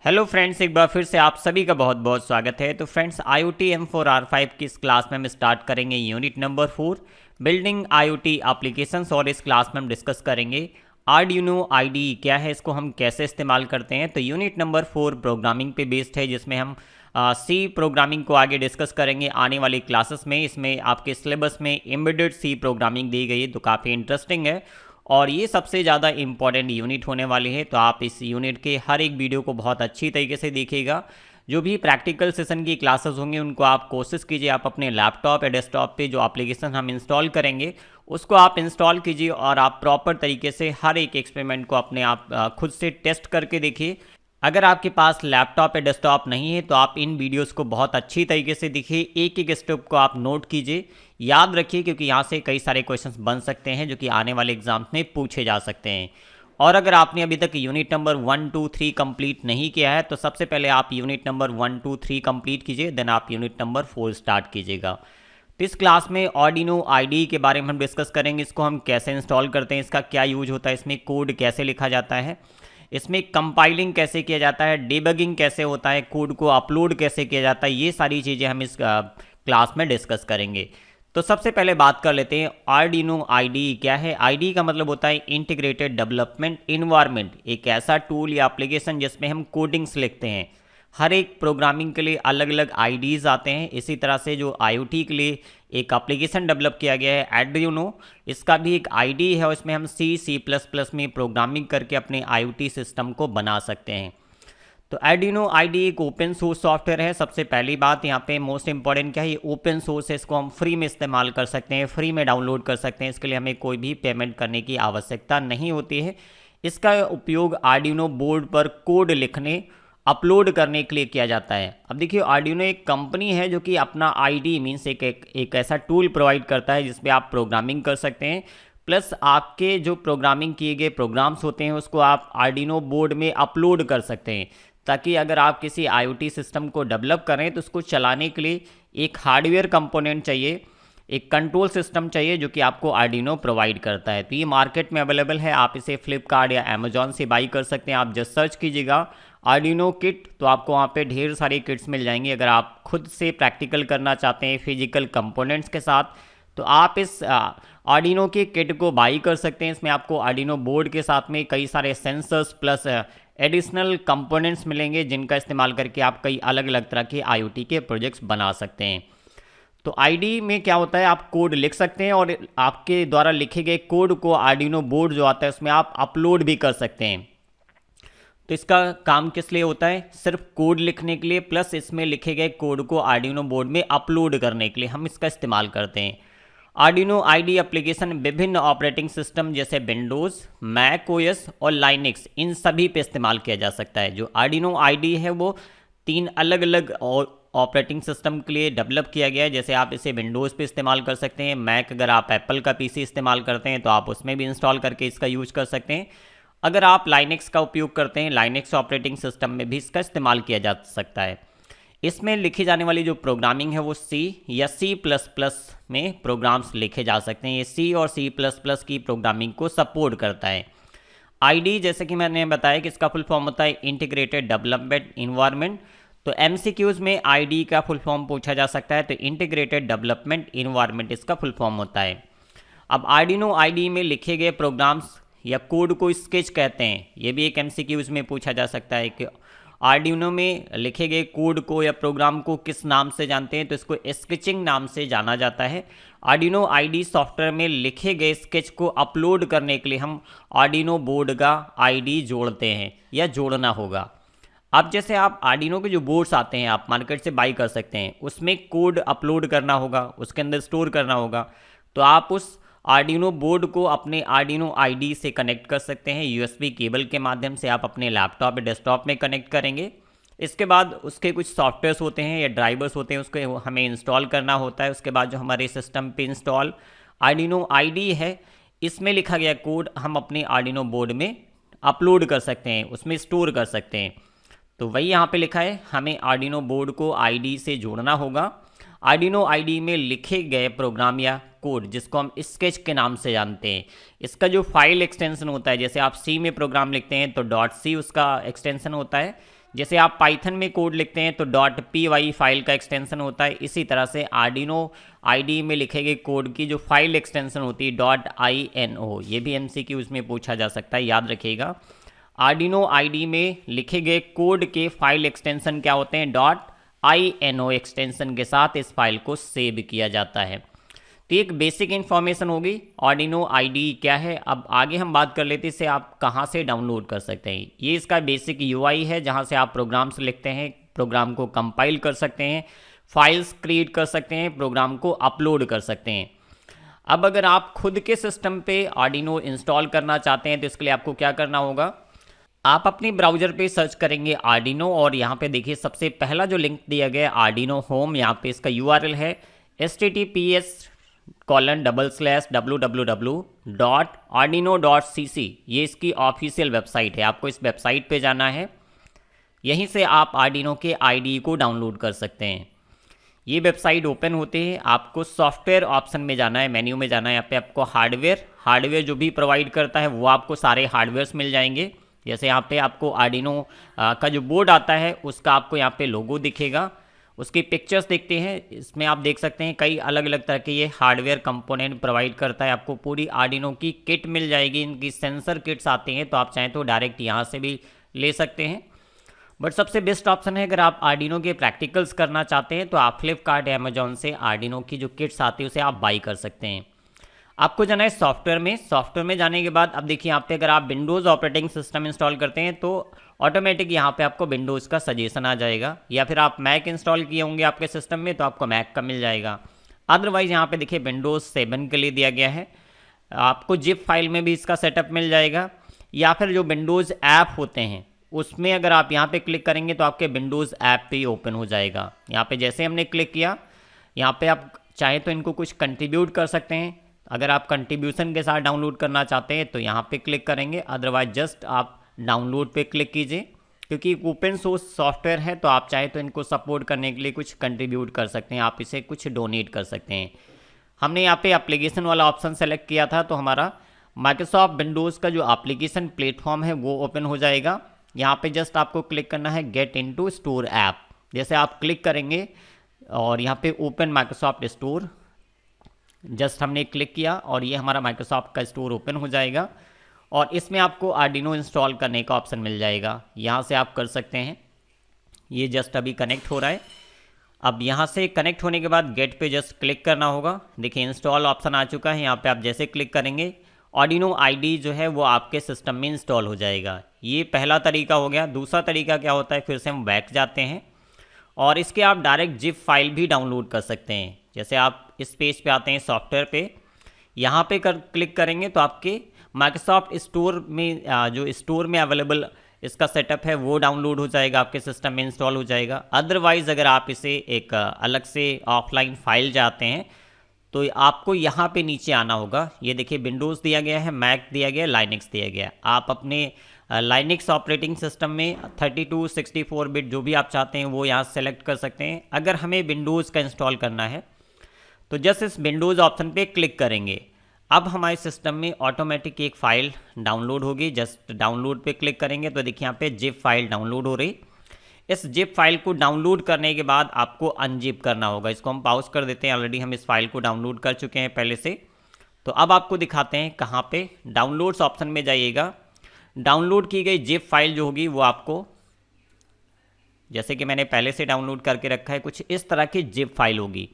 Hello friends, एक बार फिर से आप सभी का बहुत बहुत स्वागत है। तो फ्रेंड्स, IoT M4R5 की इस क्लास में हम स्टार्ट करेंगे unit number 4 building IoT applications. और इस क्लास में हम डिस्कस करेंगे आर्डिनो IDE क्या है, इसको हम कैसे इस्तेमाल करते हैं। तो यूनिट नंबर 4 प्रोग्रामिंग पे बेस्ड है, जिसमें हम सी प्रोग्रामिंग को आगे डिस्कस करेंगे आने वाली क्लासेस में। इसमें आपके सिलेबस में एम्बेडेड सी प्रोग्रामिंग दी गई है, तो काफ़ी इंटरेस्टिंग है और ये सबसे ज़्यादा इम्पॉर्टेंट यूनिट होने वाली है। तो आप इस यूनिट के हर एक वीडियो को बहुत अच्छी तरीके से देखिएगा। जो भी प्रैक्टिकल सेशन की क्लासेस होंगी उनको आप कोशिश कीजिए, आप अपने लैपटॉप या डेस्कटॉप पे जो एप्लीकेशन हम इंस्टॉल करेंगे उसको आप इंस्टॉल कीजिए और आप प्रॉपर तरीके से हर एक एक्सपेरिमेंट को अपने आप खुद से टेस्ट करके देखिए। अगर आपके पास लैपटॉप या डेस्कटॉप नहीं है तो आप इन वीडियोस को बहुत अच्छी तरीके से देखिए, एक एक स्टेप को आप नोट कीजिए, याद रखिए, क्योंकि यहाँ से कई सारे क्वेश्चंस बन सकते हैं जो कि आने वाले एग्जाम्स में पूछे जा सकते हैं। और अगर आपने अभी तक यूनिट नंबर 1, 2, 3 कंप्लीट नहीं किया है तो सबसे पहले आप यूनिट नंबर 1, 2, 3 कंप्लीट कीजिए, देन आप यूनिट नंबर 4 स्टार्ट कीजिएगा। तो इस क्लास में आर्डिनो IDE के बारे में हम डिस्कस करेंगे, इसको हम कैसे इंस्टॉल करते हैं, इसका क्या यूज होता है, इसमें कोड कैसे लिखा जाता है, इसमें कंपाइलिंग कैसे किया जाता है, डिबगिंग कैसे होता है, कोड को अपलोड कैसे किया जाता है, ये सारी चीज़ें हम इस क्लास में डिस्कस करेंगे। तो सबसे पहले बात कर लेते हैं आर्डिनो IDE क्या है। IDE का मतलब होता है इंटीग्रेटेड डेवलपमेंट इन्वायरमेंट, एक ऐसा टूल या एप्लीकेशन जिसमें हम कोडिंग्स लिखते हैं। हर एक प्रोग्रामिंग के लिए अलग अलग IDEs आते हैं। इसी तरह से जो IoT के लिए एक एप्लीकेशन डेवलप किया गया है आर्डिनो, इसका भी एक IDE है और इसमें हम C++ में प्रोग्रामिंग करके अपने IoT सिस्टम को बना सकते हैं। तो आर्डिनो IDE एक ओपन सोर्स सॉफ्टवेयर है। सबसे पहली बात यहाँ पे मोस्ट इंपॉर्टेंट क्या है, ये ओपन सोर्स है, इसको हम फ्री में इस्तेमाल कर सकते हैं, फ्री में डाउनलोड कर सकते हैं। इसके लिए हमें कोई भी पेमेंट करने की आवश्यकता नहीं होती है। इसका उपयोग आर्डिनो बोर्ड पर कोड लिखने, अपलोड करने के लिए किया जाता है। अब देखिए, आर्डिनो एक कंपनी है जो कि अपना IDE मीन्स एक ऐसा टूल प्रोवाइड करता है जिसपे आप प्रोग्रामिंग कर सकते हैं, प्लस आपके जो प्रोग्रामिंग किए गए प्रोग्राम्स होते हैं उसको आप आर्डिनो बोर्ड में अपलोड कर सकते हैं, ताकि अगर आप किसी IoT सिस्टम को डेवलप करें तो उसको चलाने के लिए एक हार्डवेयर कंपोनेंट चाहिए, एक कंट्रोल सिस्टम चाहिए जो कि आपको आर्डिनो प्रोवाइड करता है। तो ये मार्केट में अवेलेबल है, आप इसे फ्लिपकार्ट या अमेजॉन से बाई कर सकते हैं। आप जस्ट सर्च कीजिएगा आर्डिनो किट तो आपको वहाँ पे ढेर सारी किट्स मिल जाएंगी। अगर आप खुद से प्रैक्टिकल करना चाहते हैं फिजिकल कंपोनेंट्स के साथ तो आप इस आर्डिनो के किट को बाई कर सकते हैं। इसमें आपको आर्डिनो बोर्ड के साथ में कई सारे सेंसर्स प्लस एडिशनल कंपोनेंट्स मिलेंगे जिनका इस्तेमाल करके आप कई अलग अलग तरह के IoT के प्रोजेक्ट्स बना सकते हैं। तो IDE में क्या होता है, आप कोड लिख सकते हैं और आपके द्वारा लिखे गए कोड को आर्डिनो बोर्ड जो आता है उसमें आप अपलोड भी कर सकते हैं। तो इसका काम किस लिए होता है, सिर्फ कोड लिखने के लिए, प्लस इसमें लिखे गए कोड को आर्डिनो बोर्ड में अपलोड करने के लिए हम इसका इस्तेमाल करते हैं। आर्डिनो IDE एप्लीकेशन विभिन्न ऑपरेटिंग सिस्टम जैसे विंडोज़, मैक OS और लाइनेक्स, इन सभी पे इस्तेमाल किया जा सकता है। जो आर्डिनो IDE है वो 3 अलग अलग ऑपरेटिंग सिस्टम के लिए डेवलप किया गया है। जैसे आप इसे विंडोज़ पे इस्तेमाल कर सकते हैं, मैक अगर आप एप्पल का PC इस्तेमाल करते हैं तो आप उसमें भी इंस्टॉल करके इसका यूज कर सकते हैं। अगर आप लाइनेक्स का उपयोग करते हैं, लाइनेक्स ऑपरेटिंग सिस्टम में भी इसका इस्तेमाल किया जा सकता है। इसमें लिखी जाने वाली जो प्रोग्रामिंग है वो C या C++ में प्रोग्राम्स लिखे जा सकते हैं। ये C और C++ की प्रोग्रामिंग को सपोर्ट करता है। IDE जैसे कि मैंने बताया कि इसका फुल फॉर्म होता है इंटीग्रेटेड डेवलपमेंट इन्वायरमेंट। तो MCQs में IDE का फुल फॉर्म पूछा जा सकता है, तो इंटीग्रेटेड डेवलपमेंट इन्वायरमेंट इसका फुल फॉर्म होता है। अब आर्डिनो IDE में लिखे गए प्रोग्राम्स या कोड को स्केच कहते हैं, ये भी एक MCQs में पूछा जा सकता है कि आर्डिनो में लिखे गए कोड को या प्रोग्राम को किस नाम से जानते हैं, तो इसको स्केचिंग नाम से जाना जाता है। आर्डिनो IDE सॉफ्टवेयर में लिखे गए स्केच को अपलोड करने के लिए हम आर्डिनो बोर्ड का IDE जोड़ते हैं या जोड़ना होगा। अब जैसे आप आर्डिनो के जो बोर्ड्स आते हैं आप मार्केट से बाई कर सकते हैं, उसमें कोड अपलोड करना होगा, उसके अंदर स्टोर करना होगा। तो आप उस आर्डिनो बोर्ड को अपने आर्डिनो IDE से कनेक्ट कर सकते हैं। USB केबल के माध्यम से आप अपने लैपटॉप या डेस्कटॉप में कनेक्ट करेंगे। इसके बाद उसके कुछ सॉफ्टवेयर्स होते हैं या ड्राइवर्स होते हैं, उसको हमें इंस्टॉल करना होता है। उसके बाद जो हमारे सिस्टम पे इंस्टॉल आर्डिनो IDE है, इसमें लिखा गया कोड हम अपने आर्डिनो बोर्ड में अपलोड कर सकते हैं, उसमें स्टोर कर सकते हैं। तो वही यहाँ पे लिखा है, हमें आर्डिनो बोर्ड को IDE से जोड़ना होगा। आर्डिनो IDE में लिखे गए प्रोग्राम या कोड जिसको हम स्केच के नाम से जानते हैं, इसका जो फाइल एक्सटेंशन होता है, जैसे आप C में प्रोग्राम लिखते हैं तो .c उसका एक्सटेंशन होता है, जैसे आप पाइथन में कोड लिखते हैं तो .py फाइल का एक्सटेंशन होता है, इसी तरह से आर्डिनो IDE में लिखे गए कोड की जो फाइल एक्सटेंशन होती है .ino, ये भी MCQ उसमें पूछा जा सकता है, याद रखिएगा। आर्डिनो IDE में लिखे गए कोड के फाइल एक्सटेंशन क्या होते हैं, .ino एक्सटेंशन के साथ इस फाइल को सेव किया जाता है। तो एक बेसिक इन्फॉर्मेशन होगी आर्डिनो IDE क्या है। अब आगे हम बात कर लेते हैं इसे आप कहाँ से डाउनलोड कर सकते हैं। ये इसका बेसिक UI है जहाँ से आप प्रोग्राम्स लिखते हैं, प्रोग्राम को कंपाइल कर सकते हैं, फाइल्स क्रिएट कर सकते हैं, प्रोग्राम को अपलोड कर सकते हैं। अब अगर आप खुद के सिस्टम पे आर्डिनो इंस्टॉल करना चाहते हैं तो इसके लिए आपको क्या करना होगा, आप अपने ब्राउज़र पे सर्च करेंगे आर्डिनो और यहाँ पे देखिए सबसे पहला जो लिंक दिया गया है आर्डिनो होम, यहाँ पे इसका URL है https://www.arduino.cc। ये इसकी ऑफिशियल वेबसाइट है, आपको इस वेबसाइट पे जाना है, यहीं से आप आर्डिनो के IDE को डाउनलोड कर सकते हैं। ये वेबसाइट ओपन होते हैं, आपको सॉफ्टवेयर ऑप्शन में जाना है, मेन्यू में जाना है, यहाँ पे आपको हार्डवेयर जो भी प्रोवाइड करता है वो आपको सारे हार्डवेयर्स मिल जाएंगे। जैसे यहाँ पे आपको आर्डिनो का जो बोर्ड आता है उसका आपको यहाँ पे लोगो दिखेगा, उसकी पिक्चर्स देखते हैं, इसमें आप देख सकते हैं कई अलग अलग तरह के ये हार्डवेयर कंपोनेंट प्रोवाइड करता है। आपको पूरी आर्डिनो की किट मिल जाएगी, इनकी सेंसर किट्स आती हैं, तो आप चाहें तो डायरेक्ट यहाँ से भी ले सकते हैं। बट सबसे बेस्ट ऑप्शन है अगर आप आर्डिनो के प्रैक्टिकल्स करना चाहते हैं तो आप फ्लिपकार्ट या अमेजोन से आर्डिनो की जो किट्स आती है उसे आप बाई कर सकते हैं। आपको जाना है सॉफ्टवेयर में जाने के बाद अब देखिए यहाँ पे अगर आप विंडोज़ ऑपरेटिंग सिस्टम इंस्टॉल करते हैं तो ऑटोमेटिक यहाँ पे आपको विंडोज़ का सजेशन आ जाएगा, या फिर आप मैक इंस्टॉल किए होंगे आपके सिस्टम में तो आपको मैक का मिल जाएगा। अदरवाइज़ यहाँ पे देखिए विंडोज़ 7 के लिए दिया गया है, आपको जिप फाइल में भी इसका सेटअप मिल जाएगा, या फिर जो विंडोज़ ऐप होते हैं उसमें अगर आप यहाँ पे क्लिक करेंगे तो आपके विंडोज़ ऐप पे ओपन हो जाएगा। यहाँ पे जैसे हमने क्लिक किया, यहाँ पे आप चाहें तो इनको कुछ कंट्रीब्यूट कर सकते हैं, अगर आप कंट्रीब्यूशन के साथ डाउनलोड करना चाहते हैं तो यहाँ पे क्लिक करेंगे, अदरवाइज जस्ट आप डाउनलोड पे क्लिक कीजिए, क्योंकि ओपन सोर्स सॉफ्टवेयर है तो आप चाहें तो इनको सपोर्ट करने के लिए कुछ कंट्रीब्यूट कर सकते हैं, आप इसे कुछ डोनेट कर सकते हैं। हमने यहाँ पे एप्लीकेशन वाला ऑप्शन सेलेक्ट किया था तो हमारा माइक्रोसॉफ्ट विंडोज़ का जो एप्लीकेशन प्लेटफॉर्म है वो ओपन हो जाएगा। यहाँ पे जस्ट आपको क्लिक करना है गेट इनटू स्टोर ऐप, जैसे आप क्लिक करेंगे और यहाँ पे ओपन माइक्रोसॉफ्ट स्टोर, जस्ट हमने क्लिक किया और ये हमारा माइक्रोसॉफ्ट का स्टोर ओपन हो जाएगा और इसमें आपको आर्डिनो इंस्टॉल करने का ऑप्शन मिल जाएगा, यहाँ से आप कर सकते हैं। ये जस्ट अभी कनेक्ट हो रहा है। अब यहाँ से कनेक्ट होने के बाद गेट पे जस्ट क्लिक करना होगा, देखिए इंस्टॉल ऑप्शन आ चुका है, यहाँ पे आप जैसे क्लिक करेंगे आर्डिनो IDE जो है वो आपके सिस्टम में इंस्टॉल हो जाएगा। ये पहला तरीका हो गया। दूसरा तरीका क्या होता है, फिर से हम बैक जाते हैं और इसके आप डायरेक्ट जिप फाइल भी डाउनलोड कर सकते हैं। जैसे आप इस पेज पे आते हैं सॉफ्टवेयर पे, यहाँ पे क्लिक करेंगे तो आपके माइक्रोसॉफ्ट स्टोर में जो स्टोर में अवेलेबल इसका सेटअप है वो डाउनलोड हो जाएगा, आपके सिस्टम में इंस्टॉल हो जाएगा। अदरवाइज़ अगर आप इसे एक अलग से ऑफलाइन फाइल चाहते हैं तो आपको यहाँ पे नीचे आना होगा। ये देखिए विंडोज़ दिया गया है, मैक दिया गया है, लाइनक्स दिया गया है। आप अपने लाइनक्स ऑपरेटिंग सिस्टम में 32 64 बिट जो भी आप चाहते हैं वो यहाँ सेलेक्ट कर सकते हैं। अगर हमें विंडोज़ का इंस्टॉल करना है तो जस्ट इस विंडोज़ ऑप्शन पे क्लिक करेंगे, अब हमारे सिस्टम में ऑटोमेटिक एक फ़ाइल डाउनलोड होगी। जस्ट डाउनलोड पे क्लिक करेंगे तो देखिए यहाँ पे जिप फाइल डाउनलोड हो रही। इस जिप फाइल को डाउनलोड करने के बाद आपको अनजिप करना होगा। इसको हम पॉज कर देते हैं, ऑलरेडी हम इस फाइल को डाउनलोड कर चुके हैं पहले से। तो अब आपको दिखाते हैं कहाँ पे, डाउनलोड्स ऑप्शन में जाइएगा। डाउनलोड की गई जिप फाइल जो होगी वो आपको, जैसे कि मैंने पहले से डाउनलोड करके रखा है, कुछ इस तरह की जिप फाइल होगी।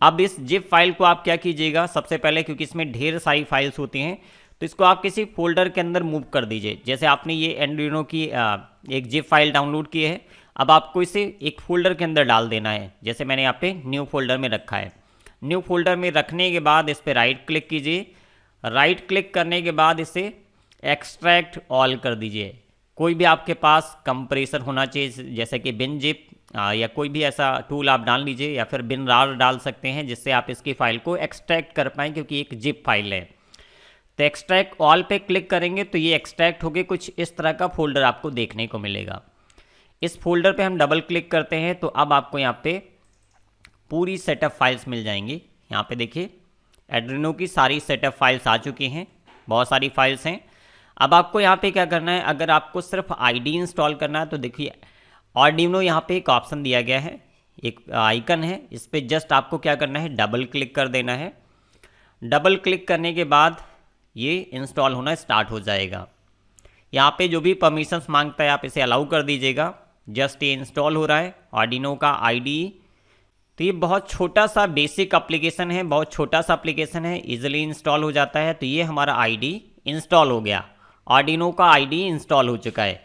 अब इस जिप फाइल को आप क्या कीजिएगा, सबसे पहले क्योंकि इसमें ढेर सारी फाइल्स होती हैं तो इसको आप किसी फोल्डर के अंदर मूव कर दीजिए। जैसे आपने ये एंड्रोइनो की एक जिप फाइल डाउनलोड की है, अब आपको इसे एक फोल्डर के अंदर डाल देना है। जैसे मैंने यहाँ पे न्यू फोल्डर में रखा है। न्यू फोल्डर में रखने के बाद इस पर राइट क्लिक कीजिए। राइट क्लिक करने के बाद इसे एक्सट्रैक्ट ऑल कर दीजिए। कोई भी आपके पास कंप्रेसर होना चाहिए, जैसे कि बिन जिप या कोई भी ऐसा टूल आप डाल लीजिए, या फिर बिन रार डाल सकते हैं जिससे आप इसकी फ़ाइल को एक्सट्रैक्ट कर पाएँ, क्योंकि एक जिप फाइल है। तो एक्सट्रैक्ट ऑल पे क्लिक करेंगे तो ये एक्सट्रैक्ट होके कुछ इस तरह का फोल्डर आपको देखने को मिलेगा। इस फोल्डर पे हम डबल क्लिक करते हैं तो अब आपको यहाँ पे पूरी सेटअप फाइल्स मिल जाएंगी। यहाँ पे देखिए एड्रिनो की सारी सेटअप फाइल्स आ चुकी हैं, बहुत सारी फाइल्स हैं। अब आपको यहाँ पे क्या करना है, अगर आपको सिर्फ IDE इंस्टॉल करना है तो देखिए आर्डिनो यहाँ पे एक ऑप्शन दिया गया है, एक आइकन है, इस पर जस्ट आपको क्या करना है, डबल क्लिक कर देना है। डबल क्लिक करने के बाद ये इंस्टॉल होना स्टार्ट हो जाएगा। यहाँ पे जो भी परमिशंस मांगता है आप इसे अलाउ कर दीजिएगा। जस्ट ये इंस्टॉल हो रहा है आर्डिनो का IDE। तो ये बहुत छोटा सा बेसिक एप्लीकेशन है, बहुत छोटा सा एप्लीकेशन है, इजीली इंस्टॉल हो जाता है। तो ये हमारा IDE इंस्टॉल हो गया, आर्डिनो का IDE इंस्टॉल हो चुका है।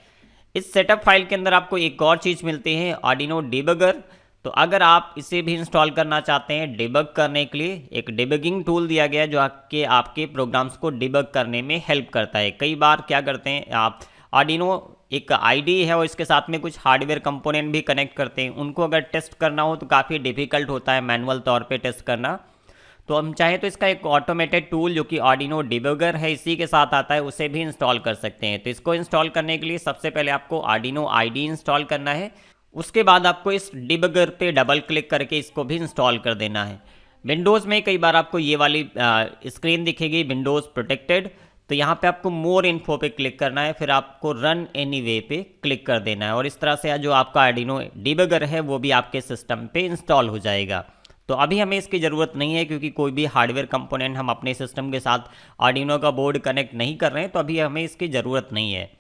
इस सेटअप फाइल के अंदर आपको एक और चीज़ मिलती है, आर्डिनो डिबगर। तो अगर आप इसे भी इंस्टॉल करना चाहते हैं डिबग करने के लिए, एक डिबगिंग टूल दिया गया है जो आपके प्रोग्राम्स को डिबग करने में हेल्प करता है। कई बार क्या करते हैं आप, आर्डिनो एक IDE है और इसके साथ में कुछ हार्डवेयर कंपोनेंट भी कनेक्ट करते हैं, उनको अगर टेस्ट करना हो तो काफ़ी डिफिकल्ट होता है मैनुअल तौर पे टेस्ट करना। तो हम चाहें तो इसका एक ऑटोमेटेड टूल जो कि आर्डिनो डिबगर है इसी के साथ आता है, उसे भी इंस्टॉल कर सकते हैं। तो इसको इंस्टॉल करने के लिए सबसे पहले आपको आर्डिनो IDE इंस्टॉल करना है, उसके बाद आपको इस डिबगर पे डबल क्लिक करके इसको भी इंस्टॉल कर देना है। विंडोज़ में कई बार आपको ये वाली स्क्रीन दिखेगी, विंडोज़ प्रोटेक्टेड। तो यहाँ पे आपको मोर इन्फो पे क्लिक करना है, फिर आपको रन एनीवे पे क्लिक कर देना है और इस तरह से जो आपका आर्डिनो डिबगर है वो भी आपके सिस्टम पे इंस्टॉल हो जाएगा। तो अभी हमें इसकी ज़रूरत नहीं है क्योंकि कोई भी हार्डवेयर कंपोनेंट हम अपने सिस्टम के साथ आर्डिनो का बोर्ड कनेक्ट नहीं कर रहे हैं, तो अभी हमें इसकी ज़रूरत नहीं है।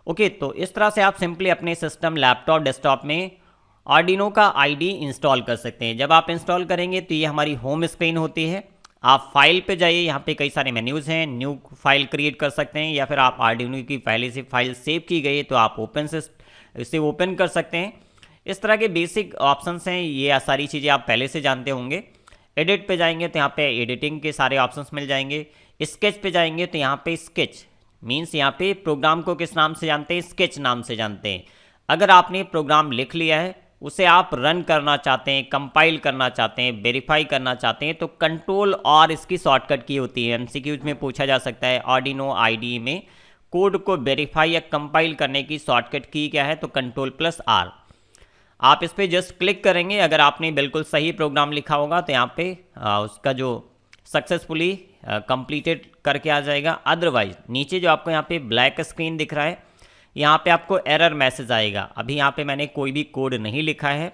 ओके, तो इस तरह से आप सिंपली अपने सिस्टम, लैपटॉप, डेस्कटॉप में आर्डिनो का IDE इंस्टॉल कर सकते हैं। जब आप इंस्टॉल करेंगे तो ये हमारी होम स्क्रीन होती है। आप फाइल पे जाइए, यहाँ पे कई सारे मेन्यूज़ हैं, न्यू फाइल क्रिएट कर सकते हैं या फिर आप आर्डिनो की पहले से फाइल सेव की गई है तो आप इसे ओपन कर सकते हैं। इस तरह के बेसिक ऑप्शंस हैं, ये सारी चीज़ें आप पहले से जानते होंगे। एडिट पे जाएंगे तो यहाँ पे एडिटिंग के सारे ऑप्शंस मिल जाएंगे। स्केच पे जाएंगे तो यहाँ पे स्केच मीन्स यहाँ पे प्रोग्राम को किस नाम से जानते हैं, स्केच नाम से जानते हैं। अगर आपने प्रोग्राम लिख लिया है, उसे आप रन करना चाहते हैं, कंपाइल करना चाहते हैं, वेरीफाई करना चाहते हैं, तो कंट्रोल और इसकी शॉर्टकट की होती है। MCQs में पूछा जा सकता है आर्डिनो IDE में कोड को वेरीफाई या कंपाइल करने की शॉर्टकट की क्या है, तो Ctrl+R। आप इस पर जस्ट क्लिक करेंगे, अगर आपने बिल्कुल सही प्रोग्राम लिखा होगा तो यहाँ पे उसका जो सक्सेसफुली कंप्लीटेड करके आ जाएगा। अदरवाइज नीचे जो आपको यहाँ पे ब्लैक स्क्रीन दिख रहा है, यहाँ पे आपको एरर मैसेज आएगा। अभी यहाँ पे मैंने कोई भी कोड नहीं लिखा है,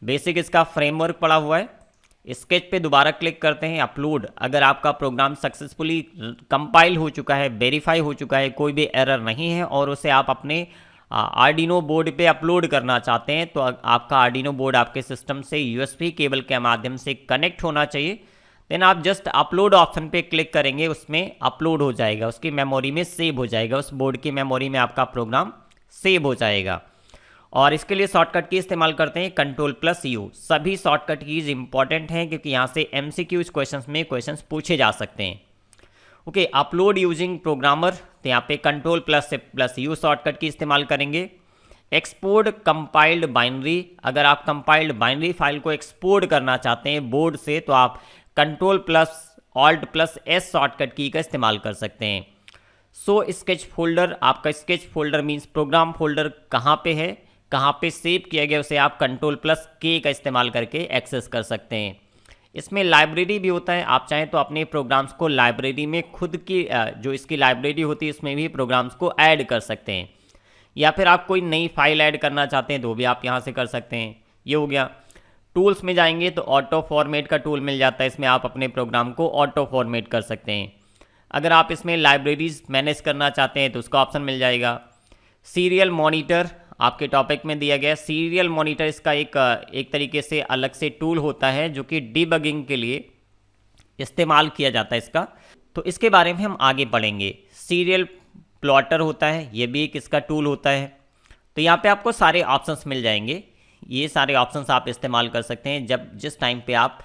बेसिक इसका फ्रेमवर्क पड़ा हुआ है। स्केच पे दोबारा क्लिक करते हैं, अपलोड। अगर आपका प्रोग्राम सक्सेसफुली कंपाइल हो चुका है, वेरीफाई हो चुका है, कोई भी एरर नहीं है और उसे आप अपने आर्डिनो बोर्ड पे अपलोड करना चाहते हैं, तो आपका आर्डिनो बोर्ड आपके सिस्टम से USB केबल के माध्यम से कनेक्ट होना चाहिए। देन आप जस्ट अपलोड ऑप्शन पे क्लिक करेंगे, उसमें अपलोड हो जाएगा, उसकी मेमोरी में सेव हो जाएगा, उस बोर्ड की मेमोरी में आपका प्रोग्राम सेव हो जाएगा। और इसके लिए शॉर्टकट की इस्तेमाल करते हैं Ctrl+U। सभी शॉर्टकट कीज इंपॉर्टेंट हैं क्योंकि यहाँ से MCQs क्वेश्चंस में क्वेश्चंस पूछे जा सकते हैं। ओके, अपलोड यूजिंग प्रोग्रामर, तो यहाँ पे Ctrl+U शॉर्टकट की इस्तेमाल करेंगे। एक्सपोर्ट कंपाइल्ड बाइनरी, अगर आप कंपाइल्ड बाइनरी फाइल को एक्सपोर्ट करना चाहते हैं बोर्ड से तो आप Ctrl+Alt+S शॉर्टकट की का इस्तेमाल कर सकते हैं। सो स्केच फोल्डर, आपका sketch folder means program folder कहाँ पे है, कहाँ पे सेव किया गया, उसे आप Ctrl+K का इस्तेमाल करके एक्सेस कर सकते हैं। इसमें लाइब्रेरी भी होता है, आप चाहें तो अपने प्रोग्राम्स को लाइब्रेरी में खुद की जो इसकी लाइब्रेरी होती है उसमें भी प्रोग्राम्स को ऐड कर सकते हैं, या फिर आप कोई नई फाइल ऐड करना चाहते हैं तो भी आप यहाँ से कर सकते हैं। ये हो गया। टूल्स में जाएंगे तो ऑटो फॉर्मेट का टूल मिल जाता है, इसमें आप अपने प्रोग्राम को ऑटो फॉर्मेट कर सकते हैं। अगर आप इसमें लाइब्रेरीज मैनेज करना चाहते हैं तो उसका ऑप्शन मिल जाएगा। सीरियल मॉनिटर आपके टॉपिक में दिया गया। सीरियल मॉनिटर इसका एक तरीके से अलग से टूल होता है जो कि डिबगिंग के लिए इस्तेमाल किया जाता है इसका, तो इसके बारे में हम आगे पढ़ेंगे। सीरियल प्लॉटर होता है, ये भी एक इसका टूल होता है। तो यहाँ पे आपको सारे ऑप्शंस मिल जाएंगे, ये सारे ऑप्शंस आप इस्तेमाल कर सकते हैं जिस टाइम पे आप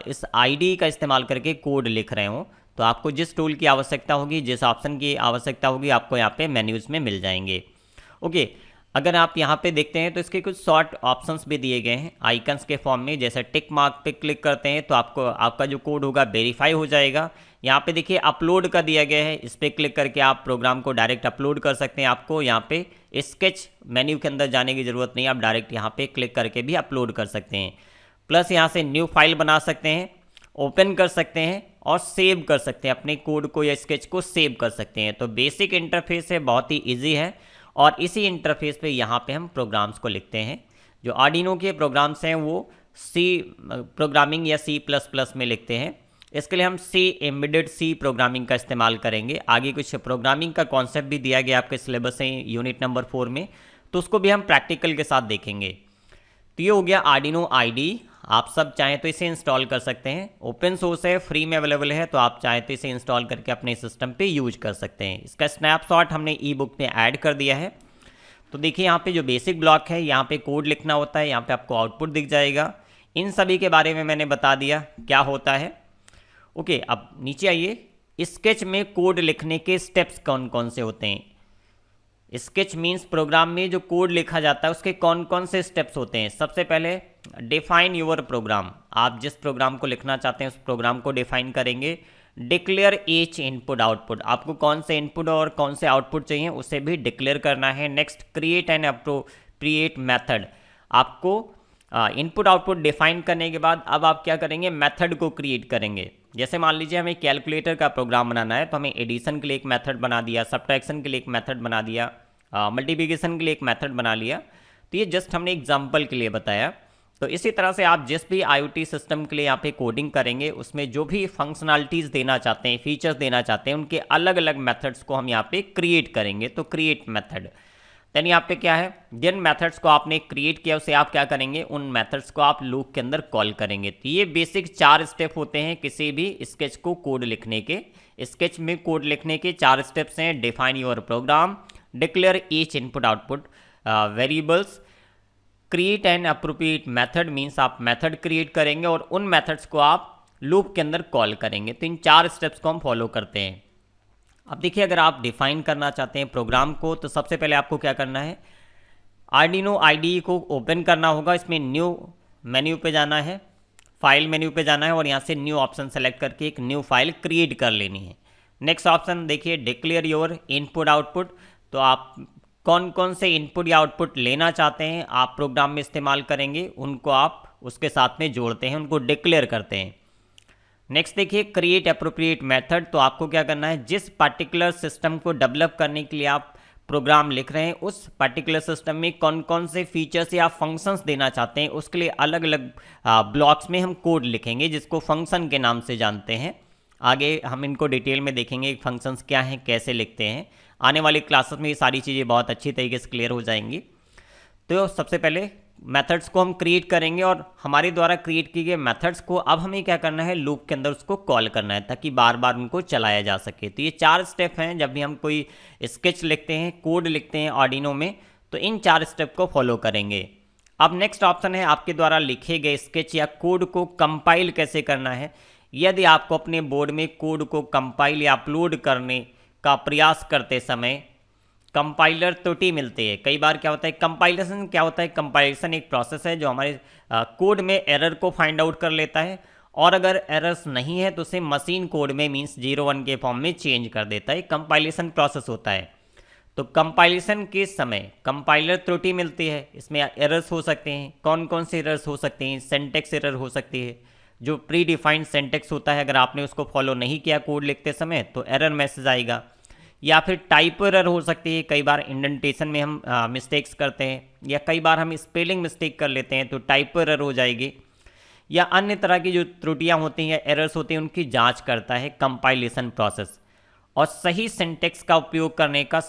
इस IDE का इस्तेमाल करके कोड लिख रहे हो। तो आपको जिस टूल की आवश्यकता होगी, जिस ऑप्शन की आवश्यकता होगी, आपको यहाँ पे मेन्यूज़ में मिल जाएंगे। ओके, अगर आप यहाँ पे देखते हैं तो इसके कुछ शॉर्ट ऑप्शंस भी दिए गए हैं आइकन्स के फॉर्म में। जैसे टिक मार्क पे क्लिक करते हैं तो आपका जो कोड होगा वेरीफाई हो जाएगा। यहाँ पे देखिए अपलोड का दिया गया है, इस पर क्लिक करके आप प्रोग्राम को डायरेक्ट अपलोड कर सकते हैं। आपको यहाँ पे स्केच मेन्यू के अंदर जाने की ज़रूरत नहीं, आप डायरेक्ट यहाँ पे क्लिक करके भी अपलोड कर सकते हैं। प्लस यहाँ से न्यू फाइल बना सकते हैं, ओपन कर सकते हैं और सेव कर सकते हैं, अपने कोड को या स्केच को सेव कर सकते हैं। तो बेसिक इंटरफेस है, बहुत ही ईजी है और इसी इंटरफेस पे यहाँ पे हम प्रोग्राम्स को लिखते हैं। जो आर्डिनो के प्रोग्राम्स हैं वो सी प्रोग्रामिंग या C++ में लिखते हैं। इसके लिए हम एम्बेडेड सी प्रोग्रामिंग का इस्तेमाल करेंगे। आगे कुछ प्रोग्रामिंग का कॉन्सेप्ट भी दिया गया आपके सिलेबस है यूनिट नंबर 4 में, तो उसको भी हम प्रैक्टिकल के साथ देखेंगे। तो ये हो गया आर्डिनो IDE। आप सब चाहें तो इसे इंस्टॉल कर सकते हैं, ओपन सोर्स है, फ्री में अवेलेबल है, तो आप चाहें तो इसे इंस्टॉल करके अपने सिस्टम पे यूज कर सकते हैं। इसका स्नैपशॉट हमने ई बुक में ऐड कर दिया है। तो देखिए यहाँ पे जो बेसिक ब्लॉक है, यहाँ पे कोड लिखना होता है, यहाँ पे आपको आउटपुट दिख जाएगा। इन सभी के बारे में मैंने बता दिया क्या होता है। ओके, अब नीचे आइए। स्केच में कोड लिखने के स्टेप्स कौन कौन से होते हैं। स्केच मीन्स प्रोग्राम में जो कोड लिखा जाता है उसके कौन कौन से स्टेप्स होते हैं। सबसे पहले डिफाइन योर प्रोग्राम। आप जिस प्रोग्राम को लिखना चाहते हैं उस प्रोग्राम को डिफाइन करेंगे। डिक्लेयर ईच इनपुट आउटपुट, आपको कौन से इनपुट और कौन से आउटपुट चाहिए उसे भी डिक्लेयर करना है। Next, create and appropriate method. आपको इनपुट आउटपुट डिफाइन करने के बाद अब आप क्या करेंगे, मेथड को क्रिएट करेंगे। जैसे मान लीजिए हमें कैलकुलेटर का प्रोग्राम बनाना है, तो हमें एडिशन के लिए एक मेथड बना दिया, सब्ट्रैक्शन के लिए एक मेथड बना दिया, मल्टीप्लिकेशन के लिए एक मेथड बना लिया। तो ये जस्ट हमने एग्जांपल के लिए बताया। तो इसी तरह से आप जिस भी IoT सिस्टम के लिए यहाँ पे कोडिंग करेंगे उसमें जो भी फंक्शनलिटीज़ देना चाहते हैं, फीचर्स देना चाहते हैं, उनके अलग अलग मेथड्स को हम यहाँ पे क्रिएट करेंगे। तो क्रिएट मेथड, देन यहाँ पे क्या है, जिन मेथड्स को आपने क्रिएट किया उसे आप क्या करेंगे, उन मेथड्स को आप लूप के अंदर कॉल करेंगे। तो ये बेसिक 4 स्टेप होते हैं किसी भी स्केच को कोड लिखने के। स्केच में कोड लिखने के 4 स्टेप्स हैं। Define your program, declare each input output variables, create and appropriate method means आप मेथड क्रिएट करेंगे और उन मेथड्स को आप लूप के अंदर कॉल करेंगे। तो इन 4 स्टेप्स को हम फॉलो करते हैं। अब देखिए, अगर आप डिफाइन करना चाहते हैं प्रोग्राम को तो सबसे पहले आपको क्या करना है, आर्डिनो IDE को ओपन करना होगा। इसमें न्यू मेन्यू पे जाना है, फाइल मेन्यू पे जाना है और यहाँ से न्यू ऑप्शन सेलेक्ट करके एक न्यू फाइल क्रिएट कर लेनी है। नेक्स्ट ऑप्शन देखिए, डिक्लेयर योर इनपुट आउटपुट। तो आप कौन कौन से इनपुट या आउटपुट लेना चाहते हैं आप प्रोग्राम में इस्तेमाल करेंगे, उनको आप उसके साथ में जोड़ते हैं, उनको डिक्लेयर करते हैं। नेक्स्ट देखिए, क्रिएट अप्रोप्रिएट मेथड। तो आपको क्या करना है, जिस पर्टिकुलर सिस्टम को डेवलप करने के लिए आप प्रोग्राम लिख रहे हैं उस पर्टिकुलर सिस्टम में कौन कौन से फीचर्स या फंक्शंस देना चाहते हैं उसके लिए अलग अलग ब्लॉक्स में हम कोड लिखेंगे जिसको फंक्शन के नाम से जानते हैं। आगे हम इनको डिटेल में देखेंगे फंक्शंस क्या हैं, कैसे लिखते हैं। आने वाली क्लासेस में ये सारी चीज़ें बहुत अच्छी तरीके से क्लियर हो जाएंगी। तो सबसे पहले मेथड्स को हम क्रिएट करेंगे और हमारे द्वारा क्रिएट किए गए मेथड्स को अब हमें क्या करना है, लूप के अंदर उसको कॉल करना है ताकि बार बार उनको चलाया जा सके। तो ये 4 स्टेप हैं जब भी हम कोई स्केच लिखते हैं, कोड लिखते हैं आर्डिनो में, तो इन 4 स्टेप को फॉलो करेंगे। अब नेक्स्ट ऑप्शन है, आपके द्वारा लिखे गए स्केच या कोड को कंपाइल कैसे करना है। यदि आपको अपने बोर्ड में कोड को कंपाइल या अपलोड करने का प्रयास करते समय कंपाइलर त्रुटि मिलती है, कई बार क्या होता है, कंपाइलेशन क्या होता है, कंपाइलेशन एक प्रोसेस है जो हमारे कोड में एरर को फाइंड आउट कर लेता है और अगर एरर्स नहीं है तो उसे मशीन कोड में मींस 0-1 के फॉर्म में चेंज कर देता है। कंपाइलेशन प्रोसेस होता है। तो कंपाइलेशन के समय कंपाइलर त्रुटि मिलती है, इसमें एरर्स हो सकते हैं। कौन कौन से एरर्स हो सकते हैं, सिंटैक्स एरर हो सकती है, जो प्री डिफाइंड सिंटैक्स होता है अगर आपने उसको फॉलो नहीं किया कोड लिखते समय तो एरर मैसेज आएगा। या फिर टाइप एरर हो सकती है, कई बार इंडेंटेशन में हम मिस्टेक्स करते हैं या कई बार हम स्पेलिंग मिस्टेक कर लेते हैं तो टाइप एरर हो जाएगी। या अन्य तरह की जो त्रुटियां होती हैं, एरर्स होती हैं, उनकी जांच करता है कंपाइलेशन प्रोसेस। और सही सिंटैक्स का उपयोग करने का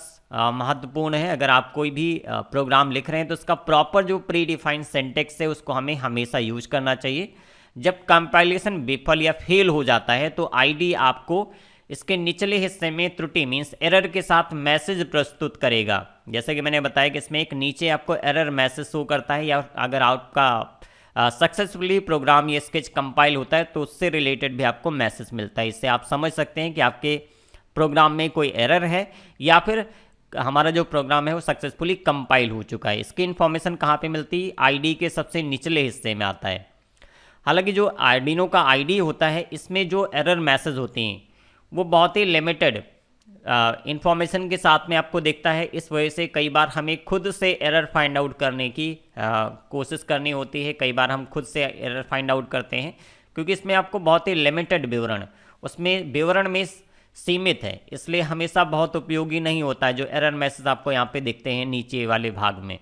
महत्वपूर्ण है। अगर आप कोई भी प्रोग्राम लिख रहे हैं तो उसका प्रॉपर जो प्री डिफाइंड सिंटैक्स है उसको हमें हमेशा यूज करना चाहिए। जब कंपाइलेशन विफल या फेल हो जाता है तो IDE आपको इसके निचले हिस्से में त्रुटि मीन्स एरर के साथ मैसेज प्रस्तुत करेगा। जैसे कि मैंने बताया कि इसमें एक नीचे आपको एरर मैसेज शो करता है, या अगर आपका सक्सेसफुली प्रोग्राम ये स्केच कंपाइल होता है तो उससे रिलेटेड भी आपको मैसेज मिलता है। इससे आप समझ सकते हैं कि आपके प्रोग्राम में कोई एरर है या फिर हमारा जो प्रोग्राम है वो सक्सेसफुली कंपाइल हो चुका है। इसकी इन्फॉर्मेशन कहाँ पे मिलती है, IDE के सबसे निचले हिस्से में आता है। हालांकि जो आर्डिनो का IDE होता है इसमें जो एरर मैसेज होती हैं वो बहुत ही लिमिटेड इंफॉर्मेशन के साथ में आपको दिखता है। इस वजह से कई बार हमें खुद से एरर फाइंड आउट करने की कोशिश करनी होती है। कई बार हम खुद से एरर फाइंड आउट करते हैं क्योंकि इसमें आपको बहुत ही लिमिटेड विवरण, उसमें विवरण में सीमित है, इसलिए हमेशा बहुत उपयोगी नहीं होता है जो एरर मैसेज आपको यहाँ पे दिखते हैं नीचे वाले भाग में।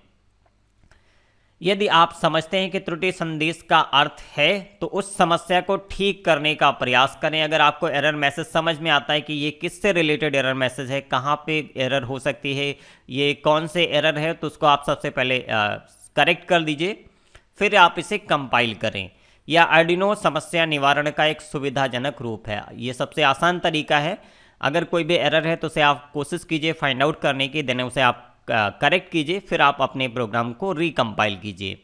यदि आप समझते हैं कि त्रुटि संदेश का अर्थ है तो उस समस्या को ठीक करने का प्रयास करें। अगर आपको एरर मैसेज समझ में आता है कि ये किससे रिलेटेड एरर मैसेज है, कहाँ पे एरर हो सकती है, ये कौन से एरर है, तो उसको आप सबसे पहले करेक्ट कर दीजिए, फिर आप इसे कंपाइल करें। या आर्डिनो समस्या निवारण का एक सुविधाजनक रूप है, ये सबसे आसान तरीका है। अगर कोई भी एरर है तो उसे आप कोशिश कीजिए फाइंड आउट करने की, देन उसे आप करेक्ट कीजिए, फिर आप अपने प्रोग्राम को रिकम्पाइल कीजिए।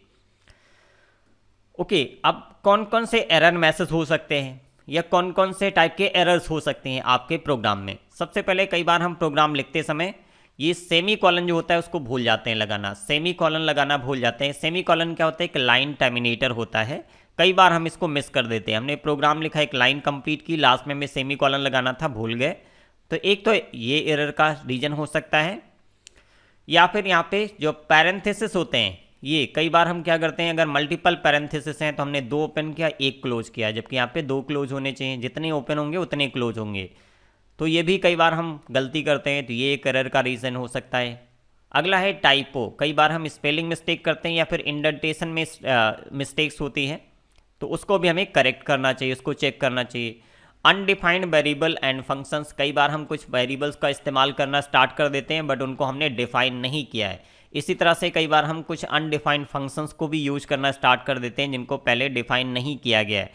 ओके, अब कौन कौन से एरर मैसेज हो सकते हैं या कौन कौन से टाइप के एरर्स हो सकते हैं आपके प्रोग्राम में। सबसे पहले कई बार हम प्रोग्राम लिखते समय ये सेमी कॉलन जो होता है उसको भूल जाते हैं लगाना, सेमी कॉलन लगाना भूल जाते हैं। सेमी कॉलन क्या होता है, एक लाइन टर्मिनेटर होता है, कई बार हम इसको मिस कर देते हैं। हमने प्रोग्राम लिखा, एक लाइन कंप्लीट की, लास्ट में हमें सेमी कॉलन लगाना था, भूल गए, तो एक तो ये एरर का रीजन हो सकता है। या फिर यहाँ पे जो पैरेंथेसिस होते हैं, ये कई बार हम क्या करते हैं, अगर मल्टीपल पैरेंथेसिस हैं तो हमने 2 ओपन किया, 1 क्लोज किया, जबकि यहाँ पे 2 क्लोज होने चाहिए, जितने ओपन होंगे उतने क्लोज होंगे, तो ये भी कई बार हम गलती करते हैं, तो ये एक एरर का रीज़न हो सकता है। अगला है टाइपो, कई बार हम स्पेलिंग मिस्टेक करते हैं या फिर इंडेंटेशन में मिस्टेक्स होती है, तो उसको भी हमें करेक्ट करना चाहिए, उसको चेक करना चाहिए। अनडिफाइंड वेरिएबल एंड फंक्शंस, कई बार हम कुछ वेरिएबल्स का इस्तेमाल करना स्टार्ट कर देते हैं बट उनको हमने डिफाइन नहीं किया है। इसी तरह से कई बार हम कुछ अनडिफाइंड फंक्शंस को भी यूज करना स्टार्ट कर देते हैं जिनको पहले डिफाइन नहीं किया गया है।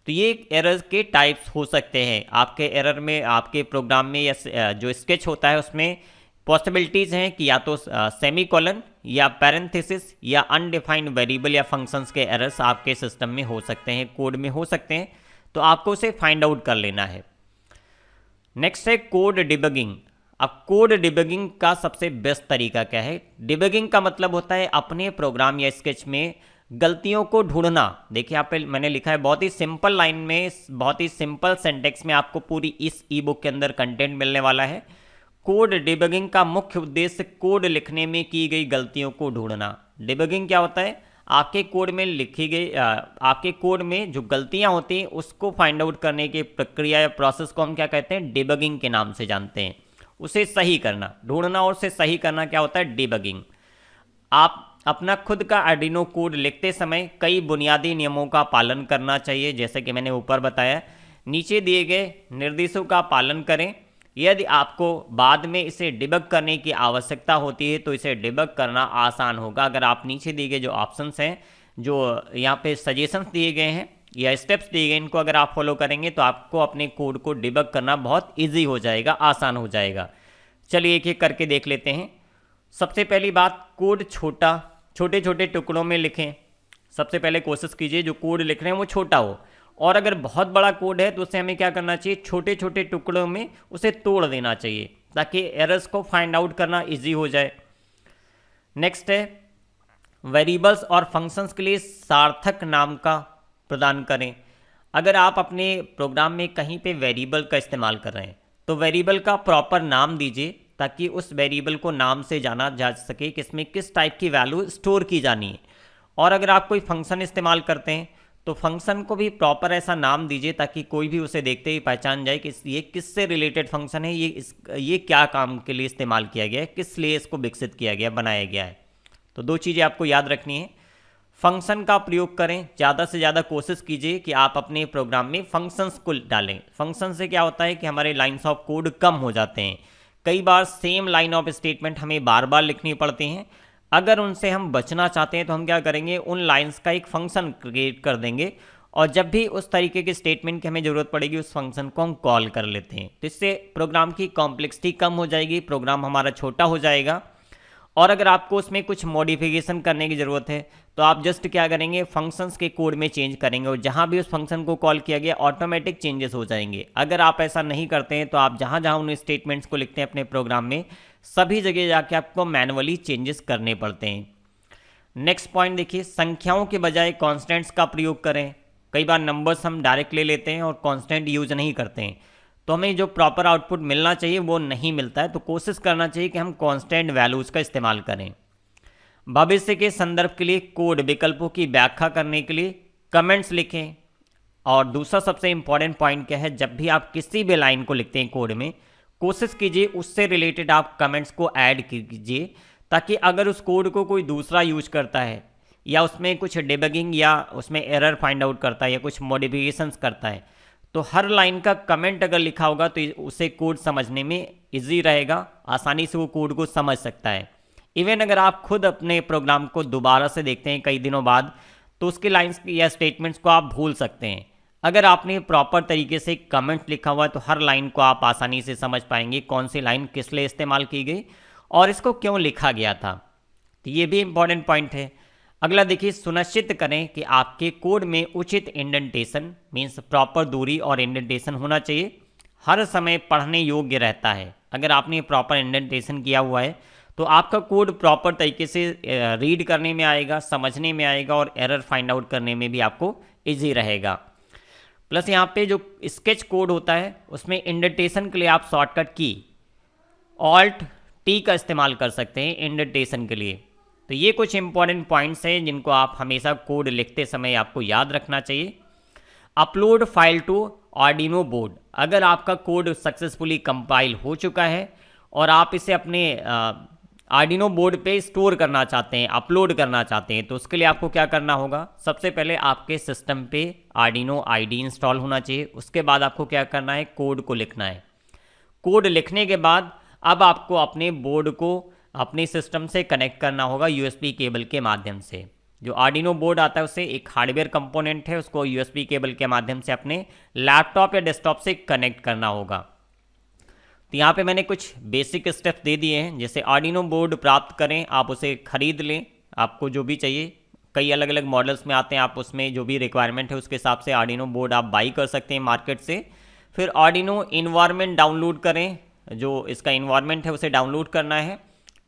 तो ये एरर्स के टाइप्स हो सकते हैं आपके एरर में, आपके प्रोग्राम में या जो स्केच होता है उसमें पॉसिबिलिटीज़ हैं कि या तो सेमी कॉलन या पैरेंथेसिस या अनडिफाइंड वेरिएबल या फंक्शंस के एरर्स आपके सिस्टम में हो सकते हैं, कोड में हो सकते हैं, तो आपको उसे फाइंड आउट कर लेना है। नेक्स्ट है कोड डिबगिंग। अब कोड डिबगिंग का सबसे बेस्ट तरीका क्या है, डिबगिंग का मतलब होता है अपने प्रोग्राम या स्केच में गलतियों को ढूंढना। देखिए यहाँ पे मैंने लिखा है बहुत ही सिंपल लाइन में, बहुत ही सिंपल सेंटेक्स में आपको पूरी इस ई बुक के अंदर कंटेंट मिलने वाला है। कोड डिबगिंग का मुख्य उद्देश्य कोड लिखने में की गई गलतियों को ढूंढना। डिबगिंग क्या होता है, आपके कोड में लिखी गई आपके कोड में जो गलतियां होती हैं उसको फाइंड आउट करने की प्रक्रिया या प्रोसेस को हम क्या कहते हैं, डिबगिंग के नाम से जानते हैं। उसे सही करना, ढूंढना और उसे सही करना क्या होता है, डिबगिंग। आप अपना खुद का आर्डिनो कोड लिखते समय कई बुनियादी नियमों का पालन करना चाहिए, जैसे कि मैंने ऊपर बताया। नीचे दिए गए निर्देशों का पालन करें। यदि आपको बाद में इसे डिबग करने की आवश्यकता होती है तो इसे डिबग करना आसान होगा अगर आप नीचे दिए गए जो ऑप्शंस हैं, जो यहाँ पे सजेशंस दिए गए हैं या स्टेप्स दिए गए, इनको अगर आप फॉलो करेंगे तो आपको अपने कोड को डिबग करना बहुत ईजी हो जाएगा, आसान हो जाएगा। चलिए एक एक करके देख लेते हैं। सबसे पहली बात, कोड छोटे छोटे टुकड़ों में लिखें। सबसे पहले कोशिश कीजिए जो कोड लिख रहे हैं वो छोटा हो, और अगर बहुत बड़ा कोड है तो उसे हमें क्या करना चाहिए, छोटे छोटे टुकड़ों में उसे तोड़ देना चाहिए ताकि एरर्स को फाइंड आउट करना इजी हो जाए। नेक्स्ट है, वेरिएबल्स और फंक्शंस के लिए सार्थक नाम का प्रदान करें। अगर आप अपने प्रोग्राम में कहीं पे वेरिएबल का इस्तेमाल कर रहे हैं तो वेरिएबल का प्रॉपर नाम दीजिए ताकि उस वेरिएबल को नाम से जाना जा सके कि इसमें किस टाइप की वैल्यू स्टोर की जानी है। और अगर आप कोई फंक्शन इस्तेमाल करते हैं तो फंक्शन को भी प्रॉपर ऐसा नाम दीजिए ताकि कोई भी उसे देखते ही पहचान जाए कि ये किससे रिलेटेड फंक्शन है, ये क्या काम के लिए इस्तेमाल किया गया है, किस लिए इसको विकसित किया गया, बनाया गया है। तो 2 चीज़ें आपको याद रखनी है। फंक्शन का प्रयोग करें, ज़्यादा से ज़्यादा कोशिश कीजिए कि आप अपने प्रोग्राम में फंक्शंस को डालें। फंक्शन से क्या होता है कि हमारे लाइन्स ऑफ कोड कम हो जाते हैं। कई बार सेम लाइन ऑफ स्टेटमेंट हमें बार बार लिखनी पड़ती हैं। अगर उनसे हम बचना चाहते हैं तो हम क्या करेंगे, उन लाइंस का एक फंक्शन क्रिएट कर देंगे और जब भी उस तरीके के स्टेटमेंट की हमें ज़रूरत पड़ेगी उस फंक्शन को हम कॉल कर लेते हैं। तो इससे प्रोग्राम की कॉम्प्लेक्सिटी कम हो जाएगी, प्रोग्राम हमारा छोटा हो जाएगा। और अगर आपको उसमें कुछ मॉडिफिकेशन करने की ज़रूरत है तो आप जस्ट क्या करेंगे, फंक्शंस के कोड में चेंज करेंगे और जहाँ भी उस फंक्शन को कॉल किया गया ऑटोमेटिक चेंजेस हो जाएंगे। अगर आप ऐसा नहीं करते हैं तो आप जहाँ जहाँ उन स्टेटमेंट्स को लिखते हैं अपने प्रोग्राम में, सभी जगह जाके आपको मैनुअली चेंजेस करने पड़ते हैं। नेक्स्ट पॉइंट देखिए, संख्याओं के बजाय कॉन्स्टेंट्स का प्रयोग करें। कई बार नंबर्स हम डायरेक्ट ले लेते हैं और कॉन्स्टेंट यूज नहीं करते हैं, तो हमें जो प्रॉपर आउटपुट मिलना चाहिए वो नहीं मिलता है। तो कोशिश करना चाहिए कि हम कांस्टेंट वैल्यूज़ का इस्तेमाल करें। भविष्य के संदर्भ के लिए कोड विकल्पों की व्याख्या करने के लिए कमेंट्स लिखें। और दूसरा सबसे इम्पॉर्टेंट पॉइंट क्या है, जब भी आप किसी भी लाइन को लिखते हैं कोड में, कोशिश कीजिए उससे रिलेटेड आप कमेंट्स को ऐड कीजिए, ताकि अगर उस कोड को कोई दूसरा यूज करता है या उसमें कुछ डिबगिंग या उसमें एरर फाइंड आउट करता है या कुछ मॉडिफिकेशंस करता है, तो हर लाइन का कमेंट अगर लिखा होगा तो उसे कोड समझने में इजी रहेगा, आसानी से वो कोड को समझ सकता है। इवन अगर आप खुद अपने प्रोग्राम को दोबारा से देखते हैं कई दिनों बाद, तो उसके लाइंस या स्टेटमेंट्स को आप भूल सकते हैं। अगर आपने प्रॉपर तरीके से कमेंट लिखा हुआ है तो हर लाइन को आप आसानी से समझ पाएंगे कौन सी लाइन किस लिए इस्तेमाल की गई और इसको क्यों लिखा गया था। तो ये भी इम्पॉर्टेंट पॉइंट है। अगला देखिए, सुनिश्चित करें कि आपके कोड में उचित इंडेंटेशन मीन्स प्रॉपर दूरी और इंडेंटेशन होना चाहिए, हर समय पढ़ने योग्य रहता है। अगर आपने प्रॉपर इंडेंटेशन किया हुआ है तो आपका कोड प्रॉपर तरीके से रीड करने में आएगा, समझने में आएगा और एरर फाइंड आउट करने में भी आपको ईजी रहेगा। प्लस यहाँ पे जो स्केच कोड होता है उसमें इंडेंटेशन के लिए आप शॉर्टकट की ऑल्ट टी का इस्तेमाल कर सकते हैं इंडेंटेशन के लिए। तो ये कुछ इंपॉर्टेंट पॉइंट्स हैं जिनको आप हमेशा कोड लिखते समय आपको याद रखना चाहिए। Upload file to Arduino board, अगर आपका कोड सक्सेसफुली कंपाइल हो चुका है और आप इसे अपने आर्डिनो बोर्ड पे स्टोर करना चाहते हैं, अपलोड करना चाहते हैं, तो उसके लिए आपको क्या करना होगा, सबसे पहले आपके सिस्टम पे आर्डिनो आईडी इंस्टॉल होना चाहिए। उसके बाद आपको क्या करना है, कोड को लिखना है। कोड लिखने के बाद अब आपको अपने बोर्ड को अपने सिस्टम से कनेक्ट करना होगा यूएसबी केबल के माध्यम से। जो आर्डिनो बोर्ड आता है उसे एक हार्डवेयर कंपोनेंट है, उसको यूएसबी केबल के माध्यम से अपने लैपटॉप या डेस्कटॉप से कनेक्ट करना होगा। तो यहाँ पे मैंने कुछ बेसिक स्टेप्स दे दिए हैं, जैसे आर्डिनो बोर्ड प्राप्त करें, आप उसे खरीद लें, आपको जो भी चाहिए, कई अलग अलग मॉडल्स में आते हैं, आप उसमें जो भी रिक्वायरमेंट है उसके हिसाब से आर्डिनो बोर्ड आप बाई कर सकते हैं मार्केट से। फिर आर्डिनो इन्वायरमेंट डाउनलोड करें, जो इसका इन्वायरमेंट है उसे डाउनलोड करना है।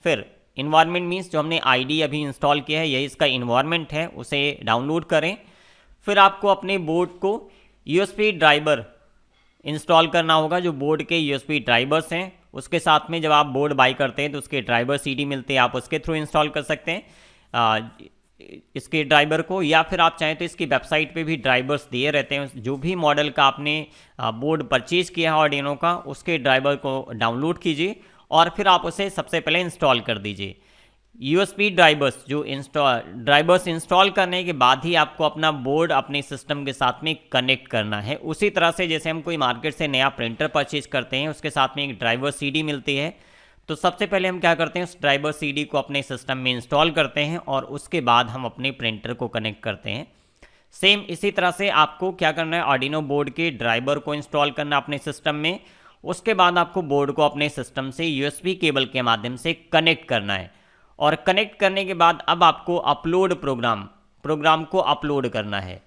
फिर इन्वायरमेंट मीन्स जो हमने आईडी अभी इंस्टॉल किया है यही इसका इन्वायरमेंट है, उसे डाउनलोड करें। फिर आपको अपने बोर्ड को यूएसबी ड्राइवर इंस्टॉल करना होगा, जो बोर्ड के यूएसबी ड्राइवर्स हैं उसके साथ में जब आप बोर्ड बाई करते हैं तो उसके ड्राइवर सीडी मिलते हैं, आप उसके थ्रू इंस्टॉल कर सकते हैं इसके ड्राइवर को, या फिर आप चाहें तो इसकी वेबसाइट पे भी ड्राइवर्स दिए रहते हैं। जो भी मॉडल का आपने बोर्ड परचेज किया है आर्डिनो का, उसके ड्राइवर को डाउनलोड कीजिए और फिर आप उसे सबसे पहले इंस्टॉल कर दीजिए। यूएसबी ड्राइवर्स ड्राइवर्स इंस्टॉल करने के बाद ही आपको अपना बोर्ड अपने सिस्टम के साथ में कनेक्ट करना है। उसी तरह से जैसे हम कोई मार्केट से नया प्रिंटर परचेज करते हैं, उसके साथ में एक ड्राइवर सीडी मिलती है, तो सबसे पहले हम क्या करते हैं, उस ड्राइवर सीडी को अपने सिस्टम में इंस्टॉल करते हैं और उसके बाद हम अपने प्रिंटर को कनेक्ट करते हैं। सेम इसी तरह से आपको क्या करना है, आर्डिनो बोर्ड के ड्राइवर को इंस्टॉल करना अपने सिस्टम में, उसके बाद आपको बोर्ड को अपने सिस्टम से यूएसबी केबल के माध्यम से कनेक्ट करना है। और कनेक्ट करने के बाद अब आपको अपलोड प्रोग्राम को अपलोड करना है।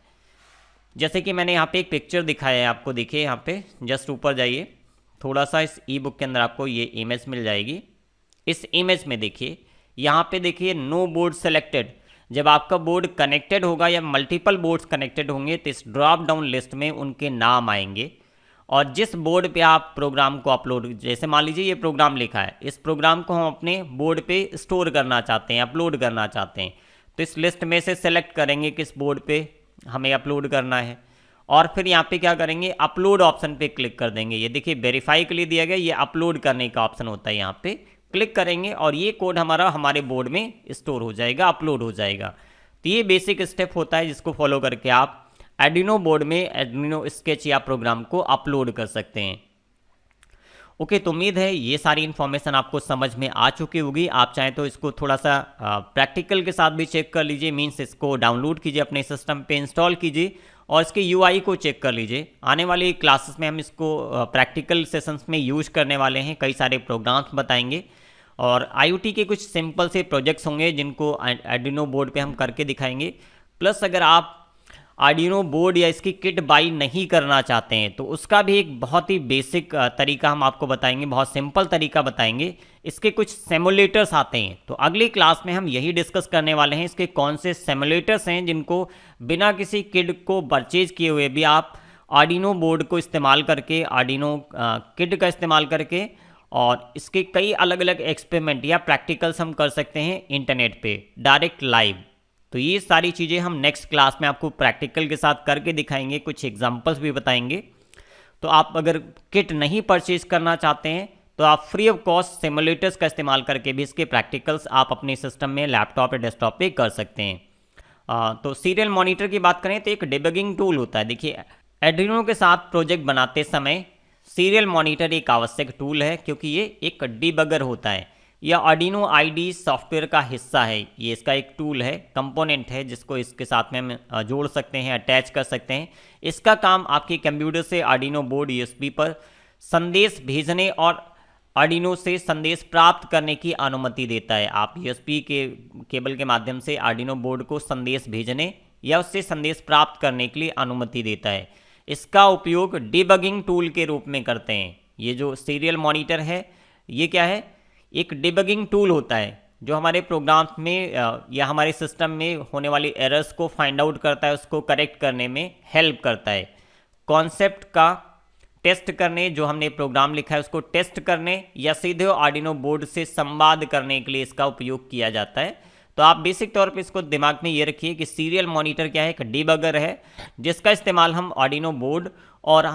जैसे कि मैंने यहाँ पे एक पिक्चर दिखाया है आपको, देखिए यहाँ पे जस्ट ऊपर जाइए थोड़ा सा, इस ई बुक के अंदर आपको ये इमेज मिल जाएगी। इस इमेज में देखिए, यहाँ पे देखिए नो बोर्ड सेलेक्टेड, जब आपका बोर्ड कनेक्टेड होगा या मल्टीपल बोर्ड्स कनेक्टेड होंगे तो इस ड्रॉप डाउन लिस्ट में उनके नाम आएंगे और जिस बोर्ड पे आप प्रोग्राम को अपलोड, जैसे मान लीजिए ये प्रोग्राम लिखा है, इस प्रोग्राम को हम अपने बोर्ड पे स्टोर करना चाहते हैं, अपलोड करना चाहते हैं, तो इस लिस्ट में से सेलेक्ट करेंगे किस बोर्ड पे हमें अपलोड करना है और फिर यहाँ पे क्या करेंगे, अपलोड ऑप्शन पे क्लिक कर देंगे। ये देखिए वेरीफाई के लिए दिया गया, ये अपलोड करने का ऑप्शन होता है, यहाँ पे क्लिक करेंगे और ये कोड हमारा हमारे बोर्ड में स्टोर हो जाएगा, अपलोड हो जाएगा। तो ये बेसिक स्टेप होता है जिसको फॉलो करके आप आर्डिनो बोर्ड में आर्डिनो स्केच या प्रोग्राम को अपलोड कर सकते हैं। ओके, तो उम्मीद है ये सारी इन्फॉर्मेशन आपको समझ में आ चुकी होगी। आप चाहें तो इसको थोड़ा सा प्रैक्टिकल के साथ भी चेक कर लीजिए, मीन्स इसको डाउनलोड कीजिए, अपने सिस्टम पे इंस्टॉल कीजिए और इसके यूआई को चेक कर लीजिए। आने वाली क्लासेस में हम इसको प्रैक्टिकल सेशंस में यूज करने वाले हैं, कई सारे प्रोग्राम्स बताएंगे और आईओटी के कुछ सिंपल से प्रोजेक्ट्स होंगे जिनको आर्डिनो बोर्ड पे हम करके दिखाएंगे। प्लस अगर आप आर्डिनो बोर्ड या इसकी किट बाई नहीं करना चाहते हैं तो उसका भी एक बहुत ही बेसिक तरीका हम आपको बताएंगे, बहुत सिंपल तरीका बताएंगे। इसके कुछ सिमुलेटर्स आते हैं, तो अगली क्लास में हम यही डिस्कस करने वाले हैं इसके कौन से सिमुलेटर्स हैं जिनको बिना किसी किट को परचेज किए हुए भी आप आर्डिनो बोर्ड को इस्तेमाल करके, आर्डिनो किट का इस्तेमाल करके और इसके कई अलग अलग एक्सपेरिमेंट या प्रैक्टिकल्स हम कर सकते हैं इंटरनेट पे डायरेक्ट लाइव। तो ये सारी चीज़ें हम नेक्स्ट क्लास में आपको प्रैक्टिकल के साथ करके दिखाएंगे, कुछ एग्जाम्पल्स भी बताएंगे। तो आप अगर किट नहीं परचेज करना चाहते हैं तो आप फ्री ऑफ कॉस्ट सिमुलेटर्स का इस्तेमाल करके भी इसके प्रैक्टिकल्स आप अपने सिस्टम में लैपटॉप या डेस्कटॉप पे कर सकते हैं। तो सीरियल मॉनिटर की बात करें तो एक डिबगिंग टूल होता है। देखिए, एड्रीनो के साथ प्रोजेक्ट बनाते समय सीरियल मॉनिटर एक आवश्यक टूल है, क्योंकि ये एक डिबगर होता है। यह आर्डिनो आईडी सॉफ्टवेयर का हिस्सा है। ये इसका एक टूल है, कंपोनेंट है, जिसको इसके साथ में हम जोड़ सकते हैं, अटैच कर सकते हैं। इसका काम आपके कंप्यूटर से आर्डिनो बोर्ड यूएसबी पर संदेश भेजने और आर्डिनो से संदेश प्राप्त करने की अनुमति देता है। आप यूएसबी के केबल के माध्यम से आर्डिनो बोर्ड को संदेश भेजने या उससे संदेश प्राप्त करने के लिए अनुमति देता है। इसका उपयोग डिबगिंग टूल के रूप में करते हैं। ये जो सीरियल मॉनिटर है, ये क्या है? एक डिबगिंग टूल होता है जो हमारे प्रोग्राम्स में या हमारे सिस्टम में होने वाली एरर्स को फाइंड आउट करता है, उसको करेक्ट करने में हेल्प करता है। कॉन्सेप्ट का टेस्ट करने, जो हमने प्रोग्राम लिखा है उसको टेस्ट करने या सीधे आर्डिनो बोर्ड से संवाद करने के लिए इसका उपयोग किया जाता है। तो आप बेसिक तौर पे इसको दिमाग में ये रखिए कि सीरियल मॉनिटर क्या है? एक डिबगर है, जिसका इस्तेमाल हम आर्डिनो बोर्ड और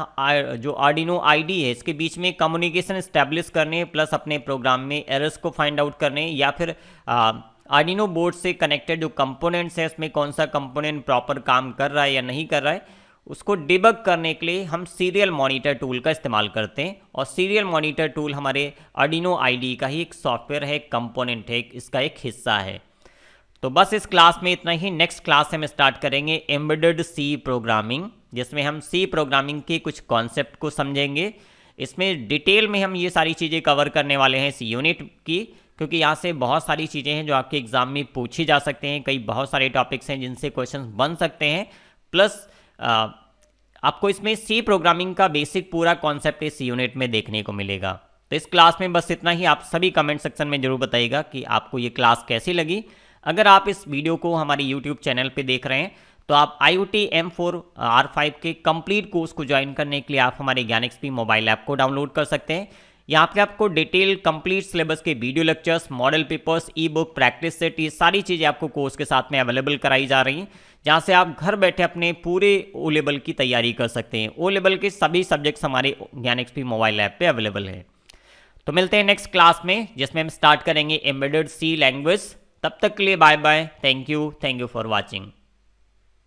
जो आर्डिनो आईडी है इसके बीच में कम्युनिकेशन इस्टेब्लिश करने, प्लस अपने प्रोग्राम में एरर्स को फाइंड आउट करने, या फिर आर्डिनो बोर्ड से कनेक्टेड जो कंपोनेंट्स है उसमें कौन सा कंपोनेंट प्रॉपर काम कर रहा है या नहीं कर रहा है, उसको डिबग करने के लिए हम सीरियल मॉनिटर टूल का इस्तेमाल करते हैं। और सीरियल मॉनिटर टूल हमारे आर्डिनो आईडी का ही एक सॉफ्टवेयर है, एक कंपोनेंट है, इसका एक हिस्सा है। तो बस इस क्लास में इतना ही। नेक्स्ट क्लास से हम स्टार्ट करेंगे एम्बेडेड सी प्रोग्रामिंग, जिसमें हम सी प्रोग्रामिंग के कुछ कॉन्सेप्ट को समझेंगे। इसमें डिटेल में हम ये सारी चीज़ें कवर करने वाले हैं इस यूनिट की, क्योंकि यहाँ से बहुत सारी चीज़ें हैं जो आपके एग्जाम में पूछी जा सकते हैं। कई बहुत सारे टॉपिक्स हैं जिनसे क्वेश्चन बन सकते हैं। प्लस आपको इसमें सी प्रोग्रामिंग का बेसिक पूरा कॉन्सेप्ट इस यूनिट में देखने को मिलेगा। तो इस क्लास में बस इतना ही। आप सभी कमेंट सेक्शन में जरूर बताइएगा कि आपको ये क्लास कैसी लगी। अगर आप इस वीडियो को हमारे यूट्यूब चैनल पे देख रहे हैं तो आप IoT M4R5 के कंप्लीट कोर्स को ज्वाइन करने के लिए आप हमारे ज्ञानएक्सपी मोबाइल ऐप को डाउनलोड कर सकते हैं। यहाँ पे आपको डिटेल कंप्लीट सिलेबस के वीडियो लेक्चर्स, मॉडल पेपर्स, ई बुक, प्रैक्टिस सेट, ये सारी चीज़ें आपको कोर्स के साथ में अवेलेबल कराई जा रही हैं, जहाँ से आप घर बैठे अपने पूरे O लेवल की तैयारी कर सकते हैं। O लेवल के सभी सब्जेक्ट्स हमारे ज्ञानएक्सपी मोबाइल ऐप पे अवेलेबल है। तो मिलते हैं नेक्स्ट क्लास में, जिसमें हम स्टार्ट करेंगे एम्बेडेड सी लैंग्वेज। तब तक के लिए bye bye. Thank you for watching.